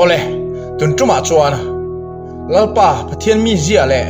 ole tun tuma chuan lalpa pathian mi zia le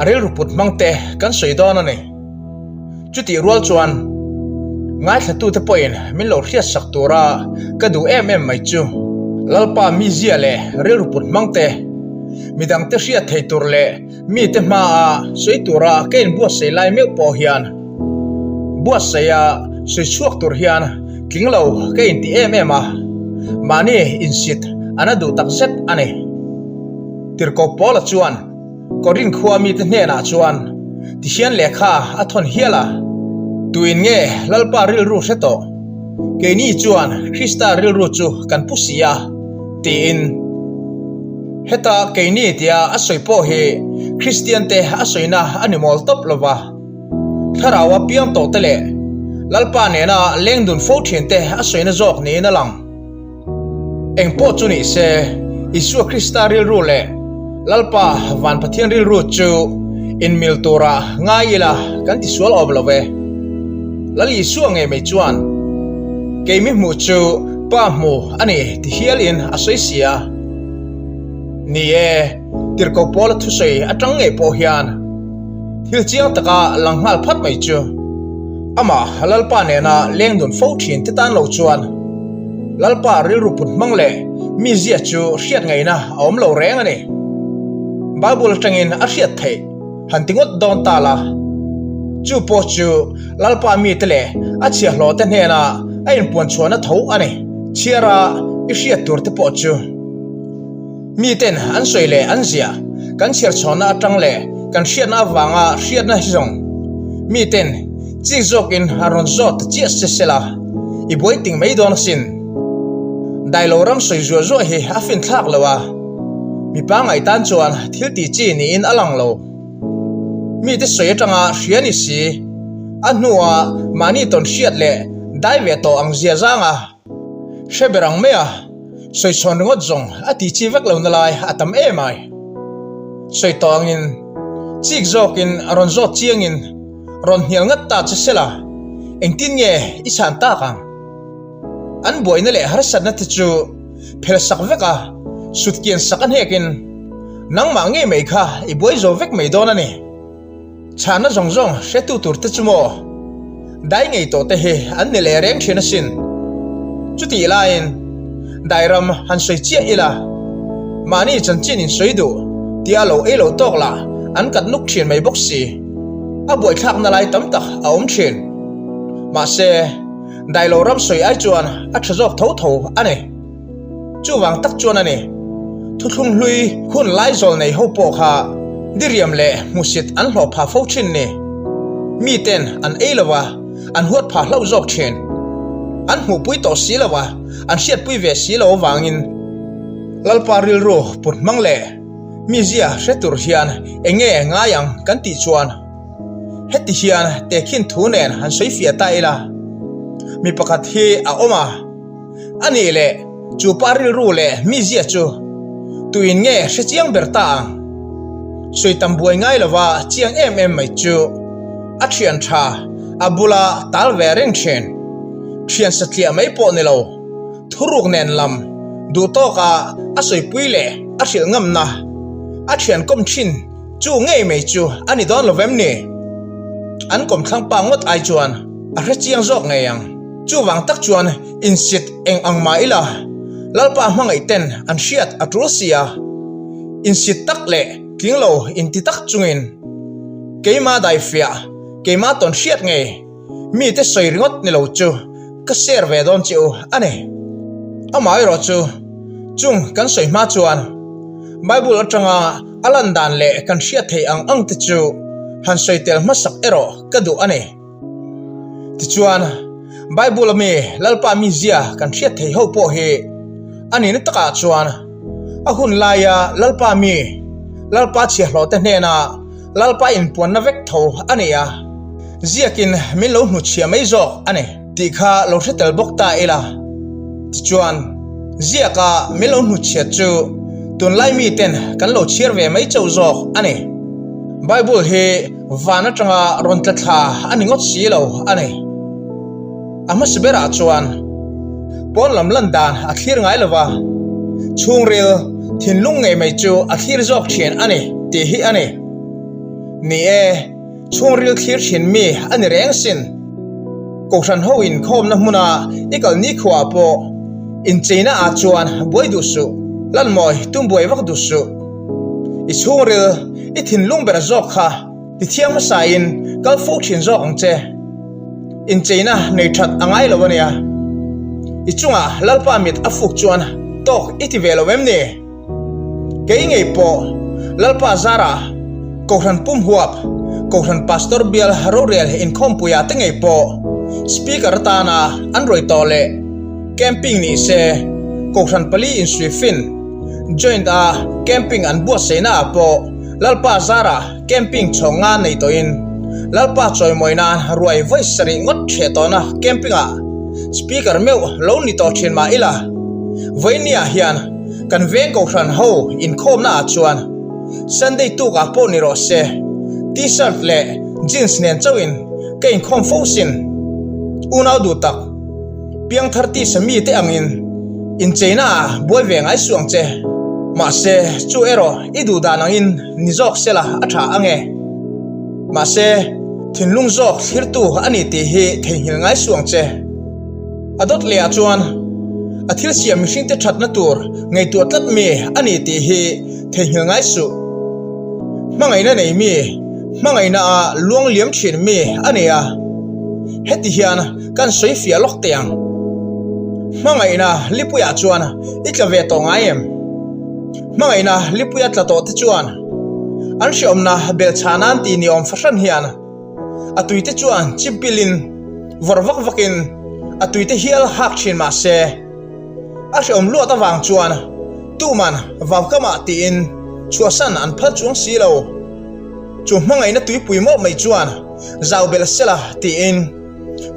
arel ruput mangte kan soidon ani chuti rual chuan ngai thatu te poin min lo hriat sak tura ka du em mai chu lalpa mi zia le rel ruput mangte midang te hriat thei tur le mi te ma a soitura kein bua sei lai me po hian bua seya soi chuak tur hian klinglo kein ti em a mani insit anadu takset ane tirko pola chuan korin khuwa mi te hne na chuan ti hian lekha athon hiala tuin nge lalpa ril ru seto keini chuan krista ril ru chu kan pusia ti in heta keini tia asoi po he christian te asoina animal top lova tharawa piam to tele lalpa ne na lengdun fo thin te asoina jok ni na lang eng po chu ni se isu krista ril ru le lalpa van pathian ril ru chu in miltura ngaila kan ti sual oblove lali suang e me chuan keimi mu chu pa mu ani ti hial in asoi sia ni e tirko pol thu sei atang e po hian thil chiang taka langhal phat mai chu ama lalpa ne na lengdun fo thin ti tan lo chuan lalpa ril ru put mangle mi zia chu hriat ngai na om lo reng ani bible tangin a hriat thei hantingot don tala chu po chu lalpa mi tele a chia hlo te hne na a in puan chuana tho ani chiara i hriat tur te po chu mi ten an soile an zia kan chiar chona atang le kan hriat na wanga hriat na zong mi ten chi zok in haron zot chi sesela i boi ting mai don sin dailoram soi zo zo hi afin thak lawa mi pa ngai tan chuan thil ti chi ni in alang lo mi te soi atanga hriani si anua mani ton hriat le dai ve to ang zia zanga sheberang mea soi chon ngot zong ati chi vek lo na lai atam e mai soi to angin chik zokin aron zot chiangin ron hial ngat ta chesela engtin nge i san ta kang an boy na le har sat na chu phel sak veka sut kian sakan hekin nang ma nge mai kha i boy zo vek mai don ani chana zong zong shetu tur te chumo dai ngei to te he an ne le reng thina sin chuti lain dairam han soi chia ila mani chan chin in soidu tia lo elo tok la an kat nuk thin mai boxi a boy thak na lai tam tak a om thin ma se dailo ram soi ai chuan a thajok tho tho ane chu wang tak chuan ani thuthlung hlui khun lai zol nei ho po kha diriam le musit an hlo pha fo thin ni mi ten an eilawa an huat pha hlau jok thin an hu pui to silawa an siat pui ve silo wangin lalpa ril ro put mangle mi zia hretur hian enge ngayang kan ti chuan heti hian te khin thu nen han soi fia ta ila mi pakhat hi a oma ani le chu paril ru le mi zia chu tuin nge hre chiang berta soi tambuai ngai lawa chiang em mai chu a thian tha abula tal ve reng chen thian satlia mai po ne lo thuruk nen lam du to ka a soi pui le a hril ngam na a thian kom thin chu ngei mai chu ani don lovem ni an kom thlang pa ngot ai chuan a hre chiang zok ngeyang chu wang tak chuan in sit eng ang ma ila lalpa hmangai ten an hriat atrulsia in sit tak le klinglo in ti tak chungin keima dai fia keima ton hriat nge mi te soi ringot ni lo chu ka ser ve don chu ane amai ro chu chung kan soi ma chuan bible atanga alan dan le kan hriat thei ang te chu han soi tel masak ero kadu ane ti chuan bible me lalpa mi zia kan hriat thei ho po he ani na taka chuan a hun laia lalpa mi lalpa chi hlo te hne na lalpa in puan na vek tho ania ziakin min lo hnu chia mai zo ane ti kha lo hretel bok ta ela ti chuan ziaka min lo hnu chia chu tun lai mi ten kan lo chiar ve mai chau zo ane bible he vana tanga ron tla tha ani ngot si lo ane ama sibera chuan pon lam landan a thlir ngai lawa chung ril thin lung ngai mai chu a thir jok thian ani ti hi ani ni e chung ril thir thin mi ani reng sin ko than ho in khom na hmuna ikal ni khwa po in cheina a chuan boi du su lan moi tum boi vak du su i chung ril i thin lung ber jok kha ti thiang ma sa in kal fo thin jok ang che in cheina nei that angai lawania i chunga lalpa mit afuk chuan tok iti velo wemni ke ngei po lalpa zara ko than pum huap ko than pastor bial harorel in khompuya te ngei po speaker ta na anroi tole camping ni se ko than pali in swifin joint a camping an bua se na po lalpa zara camping chonga nei to in lalpa choi moina ruai voice sari ngot the to na camping a speaker meu lo ni to thin ma ila voinia hian kan veng ko than ho in khom na chuan sunday tu ka po ni ro se t-shirt le jeans nen chawin kein khom fo sin unau du tak piang 30 sami te angin in cheina boy veng ai suang che ma se chu ero idu danangin nizok sela atha ange ma se thinlung jok thirtu ani ti hi thengil ngai suang che adot le a chuan athil siam mihring te thatna tur ngei tu tlat mi ani ti hi thengil ngai su mangai na nei mi mangai na luang liam thin mi ani a heti hian kan soi fia lok tiang mangai na lipuya chuan itlawe to ngaim mangai na lipuya tla to te chuan an shom na bel chanan ti niom fashion hian atui te chuan chimpilin vorvak vakin atui te hial hak thin ma se a shom lu ta wang chuan tu man waw kama ti in chuasan an phal chuang si lo chu mangai na tui puimo mai chuan zaw bel sela ti in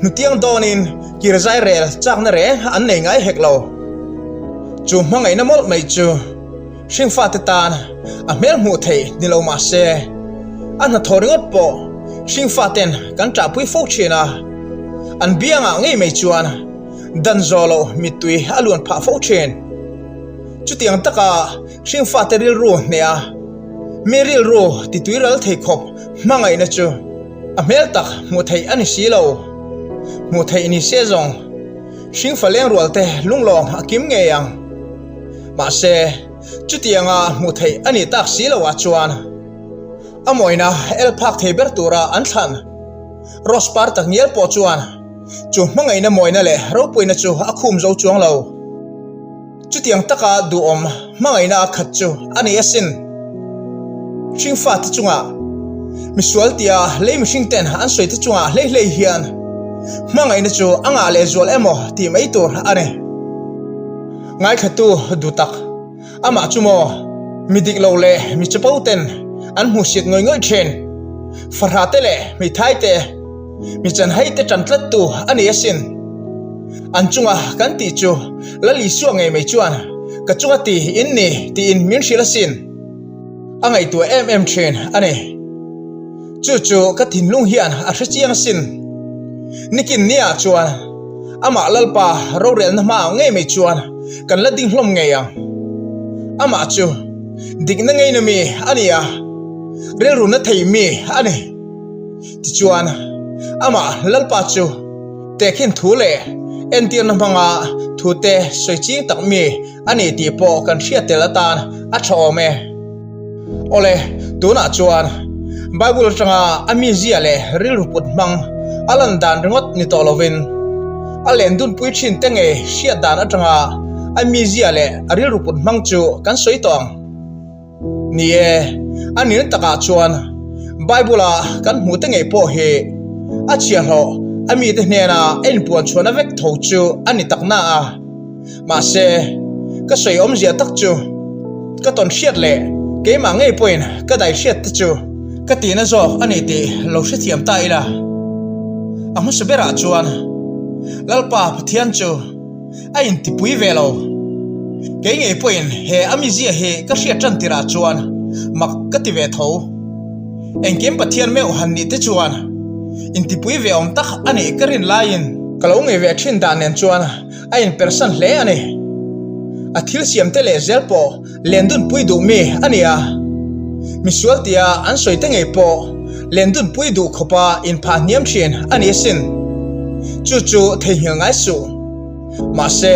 nutiang donin kirzai rel chakna re an nei ngai heklo chu mangai na mol mai chu sing fa te tan a mel mu thei ni lo ma se an na thoringot po sing fa ten kan tra pui fo china an bianga ngei mai chuan dan zolo mitui alun pha fo chen chu tiang taka sing fa te ril ru nea meril ru ti tuiral thei khop mangai na chu a mel tak mu thei ani si lo mu thei ni se zong sing fa leng rualte lunglong akim nge yang ma se chu tianga mu thei ani tak si lo wa chuan amoina el phak thei ber tura an than rospar tak niel po chuan chu mangai na moina le ro puina chu akhum zo chuang lo chu tiang taka du om mangai na khat chu ani asin sing fa ti chunga misual tia le mishing ten an soi ti chunga le hian mangai na chu anga le zol emo ti mai tur ane ngai khatu du tak ama chumo midik lo le mi chapau ten an mu sit ngoi ngoi chen farhate le mi thai te mi chan hai te tan tlat tu ani asin an chunga kan ti chu lali suang ngai mai chuan ka chunga ti in ni ti in min shila sin angai tu chen ani chu ka thin lung hian a hre chiang sin nikin nia chuan ama lalpa ro rel na ma ngai mai chuan kan la ding hlom ngai ang ama chu dik na ngai na mi ania rel ru na thei mi ani ti chuan ama lalpa chu tekhin thu le entian na manga thu te soi ching tak mi ani ti po kan hria tel atan a thome ole tuna chuan bible tanga ami zia le ril ruput mang alan dan ringot ni tolovin alen dun pui thin tenge hria dan atanga ami zia le aril ruput mang chu kan soi tong ni e anin taka chuan bible a kan mu tenge po he a chia ho ami te hnena en puan chona vek tho chu ani takna a ma se ka soi om zia tak chu ka ton hriat le ke ma ngei point ka dai hriat te chu ka ti na zo ani ti lo hre thiam ta ila amu sabera chuan lalpa pathian chu a in ti pui velo ke ngei point he ami zia he ka hriat tan tira chuan mak ka ti ve tho engkem pathian me han ni te chuan in ti pui ve om tak ani karin lain kalau nge ve thin dan nen chuan a in person hle ani a thil siam te le zel po lendun pui du mi ania misual tia an soi te ngei po lendun pui du khopa in pha niam thin ani sin chu chu thei hi ngai su ma se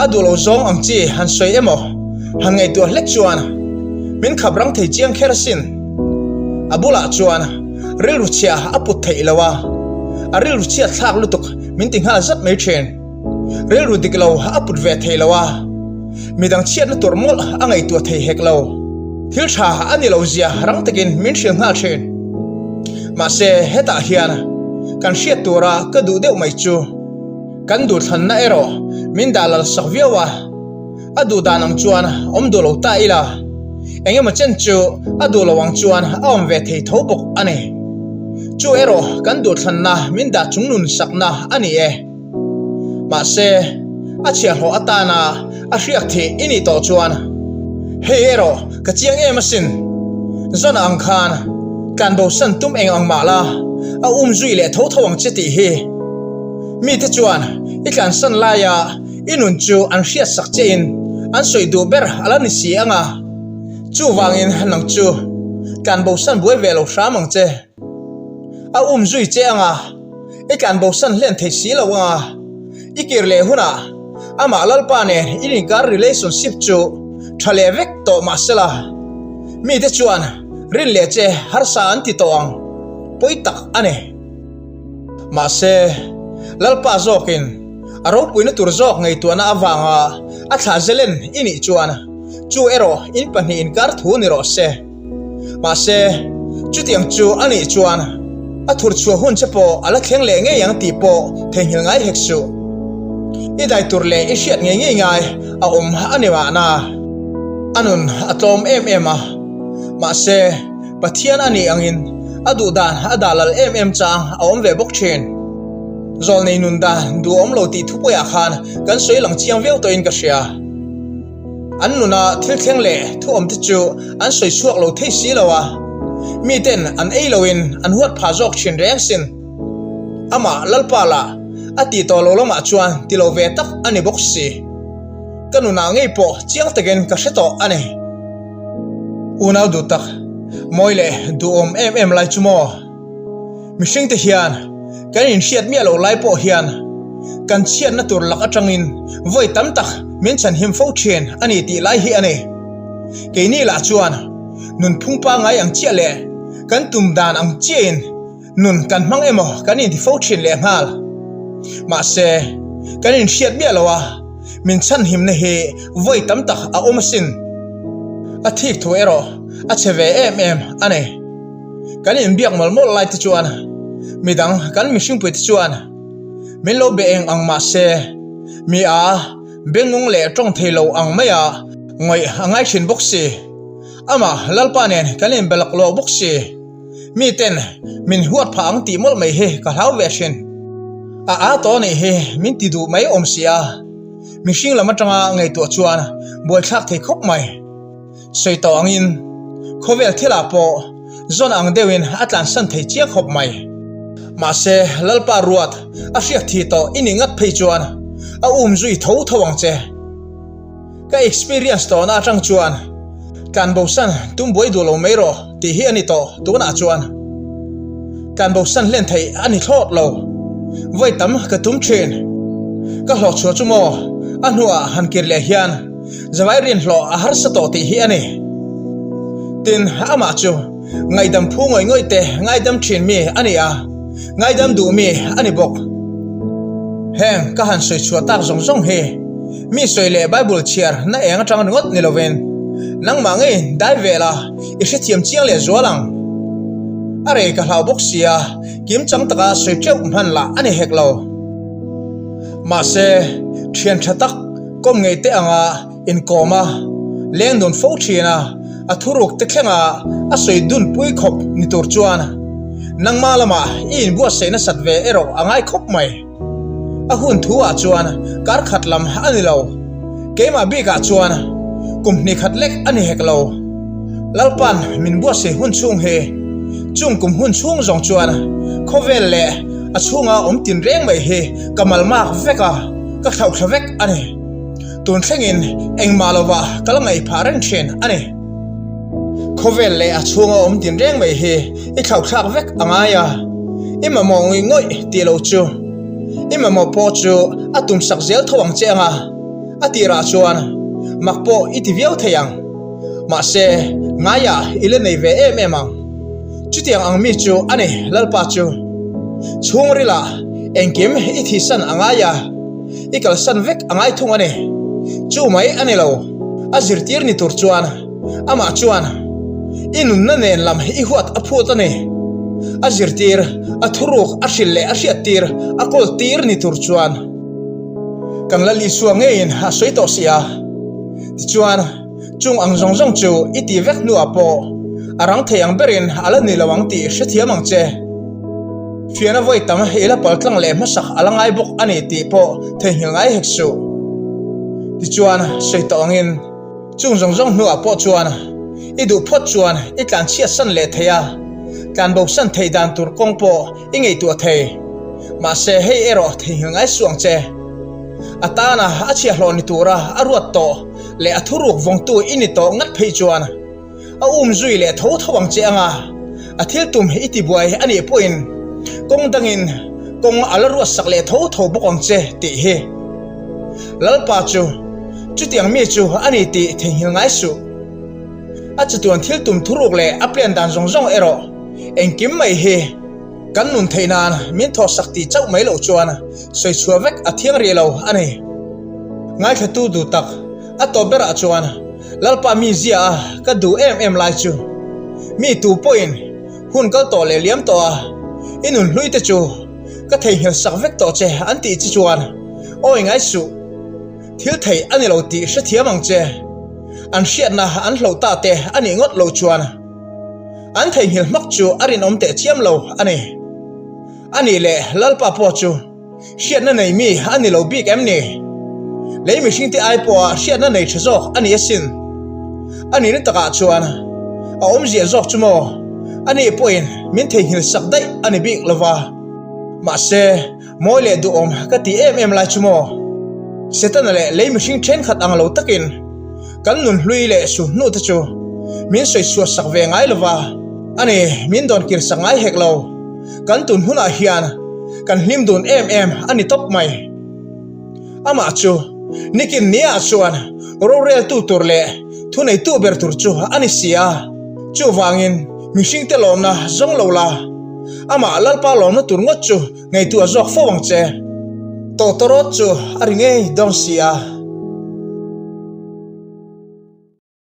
adulo zong ang chi han soi emo hangai tu hlek chuan min khabrang thei chiang kherasin abula chuan ril ruchia aput thei lawa aril ruchia thak lutuk min ting ha zat mai chen ril ru diklo aput ve thei lawa midang chiat na turmol angai tu thei hek lo thil tha ani lo zia rang takin min hring ha chen ma se heta hian kan hriat tura ka du deuh mai chu kan dur than na ero min dalal sakviawa adu danang chuan om do lo ta ila engema chen chu adu lawang chuan awm ve thei thobok ani chu ero kan dur than na min da chungnun sakna ani e ma se a chia ho atana a hriak the ini to chuan he ero ka chiang em asin zona ang khan kan bo san tum eng ang mala a zui le tho thawang cheti hi mi te chuan i kan san la ya inun chu an hriat sak che in an soi du ber ala ni si anga chu wangin hanang chu kan bo san buai velo hramang che a zui che anga i kan bo san len thei si lawanga ikir le huna ama lalpa ne ini gar relationship chu thale vek to masela mi te chuan rin le che har sa anti toang poitak ane ma se lalpa zokin aro puina tur zok ngai tuana awanga a thla zelen ini chuan chu ero in pani in kar thu ni ro se ma se chu tiang chu ani chuan a thur chu hun che po ala khleng le nge yang ti po thengil ngai hek su i dai tur le i hriat nge ngai a ani wa na anun atom em a ma se pathian ani angin adu dan adalal chang a ve bok chen zol nei nun da du lo ti thu poya khan kan soi lang chiang veu to in ka hria an nuna thil thleng le thu te chu an soi suak lo thei si lawa mi ten an ei loin an huat pha jok chin reng sin ama lalpa la ati to lo lama chuan ti lo ve tak ani bok si kanuna ngei po chiang taken ka hreto ani unau du tak moile du em lai chumo mishing te hian kan in hriat mi lo lai po hian kan chiat na tur lak atangin voi tam tak min chan him fo chen ani ti lai hi ani ke ni la chuan nun phung pa ngai ang chia le kan tum dan ang chen nun kan mang emo kan in ti fo chen le ngal ma se kan in hriat mi lawa min chan him na he voi tam tak a omasin a thik thu ero a cheve em ane kan in biak mal mol lai ti chuan midang kan mishing pui ti chuan min lo be eng ang ma se mi a bengong le tong theilo ang maya ngoi angai thin boxi ama lalpa nen kalim belak lo boxi mi ten min huat pha ang ti mol mai he ka hlau ve shin a to nei he min ti du mai om sia mishing lama tanga ngai to chuan boi thak thei khop mai soi to angin khovel thila po zon ang dewin atlan san thei chia khop mai ma se lalpa ruat a hriak thi to ini ngat phei chuan a zui tho thawang che ka experience to na tang chuan kan bo san tum boi du lo mai ro ti hi ani to tu na chuan kan bo san len thei ani thlot lo voi tam ka tum chen ka hlo chu chu mo anua han kir le hian zawai rin hlo a har sa to ti hi ani tin ama chu ngai dam phu ngoi te ngai dam thin mi ani a ngai dam du mi ani bok heng ka han soi chua tak zong he mi soi le bible chiar na eng atang ngot ni loven nang ma ngai dai vela i hre thiam chiang le zolang are ka hlau bok sia kim chang taka soi cheu man la ani hek lo ma se thian thatak kom ngei te anga in koma leng don fo thina a thuruk te khenga a soi dun pui khop ni tur chuan nang malama in bua seina satve ero angai khop mai a hun thu a chuan kar khatlam ani lo keima bi ka chuan kum ni khatlek ani hek lo lalpan min bua se hun chung he chung kum hun chung zong chuan khovel le a chunga om tin reng mai he kamal mak veka ka thau thavek ani tun thlengin engma lova kalangai phareng thren ani khovel le a chunga om tin reng mai hi I thau thak vek angaya ima mongui ngoi ti lo chu ima mo po chu atum sak zel thawang chenga atira chuan makpo itiviau thayang ma se ngaya ile nei ve emang chutiang ang mi chu ani lalpa chu chungrila engkim ithi san angaya ikal san vek angai thung ani chu mai ani lo azirtir ni tur chuan ama chuan inun na nen lam I huat aphut ani azirtir athuruk ashille ashiatir akol tir ni tur chuan kan lali suangein a soito sia chuan chung ang zongjong chu iti vek nu apo arang theyang berin ala ni lawang ti hrethiamang che fiana voi tam ela paltlang le masak alangai bok ani ti po thehilngai heksu ti chuan soito angin chung zongjong nu apo chuan idu phot chuan itlan chia san le theya kan bo san theidan tur kongpo ingei tu thei ma se hei ero thehilngai suang che atana achia hloni tura aruat to le athuruk vongtu inito ngat phei chuan a zui le tho thawang che anga athil tum iti buai ani poin kong dangin kong alaru sak le tho bokong che ti hi lalpa chu chutiang mi chu ani ti thengil ngai su achituan thil tum thuruk le aplian dan zongjong ero engkim mai hi kan nun theinan min tho sakti chau mai lo chuan soi chuawek athiang ri lo ani ngai khatu du tak atobera chuan lalpa mi zia ka du em lai chu mi tu point hun kal to le liam to a inun hluite chu ka thei hil sak vek to che anti chi chuan oi ngai su thil thei ani lo ti hrethiamang che an hriat na an hlo ta te ani ngot lo chuan an thei hil mak chu arin om te chiam lo ani le lalpa po chu hriat na nei mi ani lo bik em ni lei mi hring te ai po hriat na nei thazok ani asin ani ni taka chuan a om zia zok chumo ani poin min thei hil sak dai ani bik lova ma se moi le du om ka ti em lai chumo setan le lei mi hring then khat ang lo takin kan nun hlui le su nu ta chu min soi su sak ve ngai lova ani min don kir sak ngai hek lo kan tun huna hian kan hlim dun em ani top mai ama chu nikin nia chuan ro rel tu tur le thu nei tu ber tur chu ani sia chu wangin mihring te lom na zong lo la ama lalpa lom na tur ngot chu ngei tu azok fo wang che to torot chu ari ngei dong sia